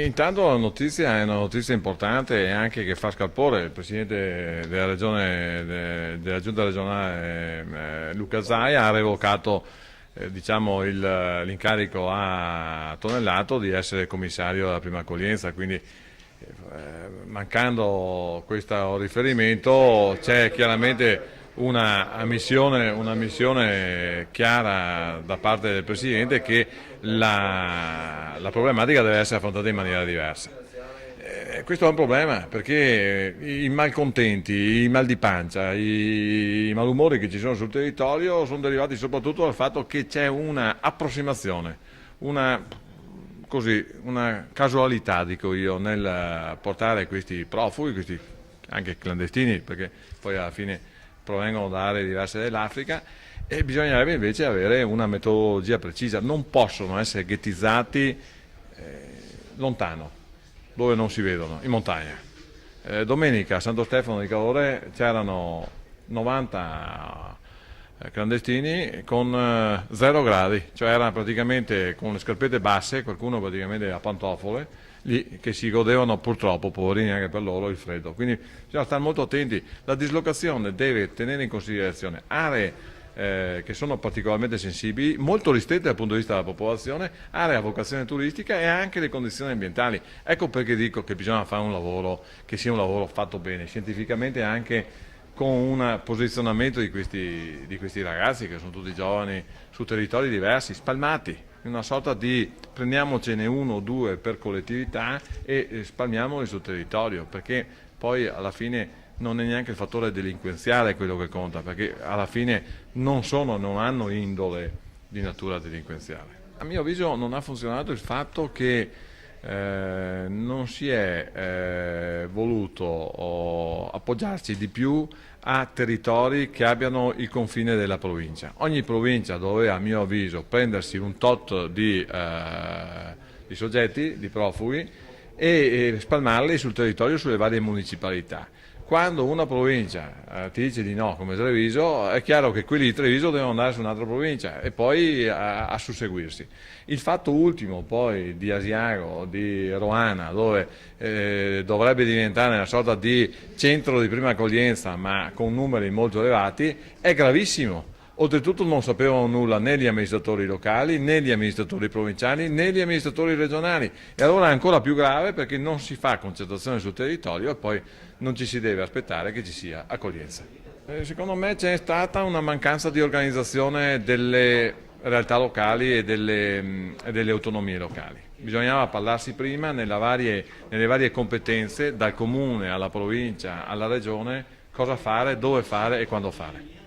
Intanto la notizia è una notizia importante e anche che fa scalpore. Il presidente della regione, della giunta regionale Luca Zaia ha revocato diciamo, l'incarico a Tonellato di essere commissario della prima accoglienza, quindi mancando questo riferimento c'è chiaramente una missione chiara da parte del Presidente che la problematica deve essere affrontata in maniera diversa. Questo è un problema perché i malcontenti, i mal di pancia, i malumori che ci sono sul territorio sono derivati soprattutto dal fatto che c'è una approssimazione, una casualità, dico io, nel portare questi profughi, questi anche clandestini, perché poi alla fine provengono da aree diverse dell'Africa, e bisognerebbe invece avere una metodologia precisa. Non possono essere ghettizzati lontano, dove non si vedono, in montagna. Domenica a Santo Stefano di Cadore c'erano 90 clandestini con 0 gradi, cioè erano praticamente con le scarpette basse, qualcuno praticamente a pantofole, lì che si godevano purtroppo, poverini anche per loro, il freddo. Quindi bisogna stare molto attenti. La dislocazione deve tenere in considerazione aree che sono particolarmente sensibili, molto ristrette dal punto di vista della popolazione, aree a vocazione turistica e anche le condizioni ambientali. Ecco perché dico che bisogna fare un lavoro che sia un lavoro fatto bene, scientificamente anche con un posizionamento di questi ragazzi che sono tutti giovani su territori diversi, spalmati, in una sorta di prendiamocene uno o due per collettività e spalmiamoli sul territorio, perché poi alla fine non è neanche il fattore delinquenziale quello che conta, perché alla fine non hanno indole di natura delinquenziale. A mio avviso non ha funzionato il fatto che non si è voluto appoggiarsi di più a territori che abbiano il confine della provincia. Ogni provincia doveva, a mio avviso, prendersi un tot di soggetti, di profughi, e spalmarli sul territorio, sulle varie municipalità. Quando una provincia ti dice di no, come Treviso, è chiaro che quelli di Treviso devono andare su un'altra provincia e poi a susseguirsi. Il fatto ultimo poi di Asiago, di Roana, dove dovrebbe diventare una sorta di centro di prima accoglienza ma con numeri molto elevati, è gravissimo. Oltretutto non sapevano nulla né gli amministratori locali, né gli amministratori provinciali, né gli amministratori regionali. E allora è ancora più grave perché non si fa concentrazione sul territorio e poi non ci si deve aspettare che ci sia accoglienza. Secondo me c'è stata una mancanza di organizzazione delle realtà locali e delle autonomie locali. Bisognava parlarsi prima nelle varie competenze, dal comune alla provincia alla regione, cosa fare, dove fare e quando fare.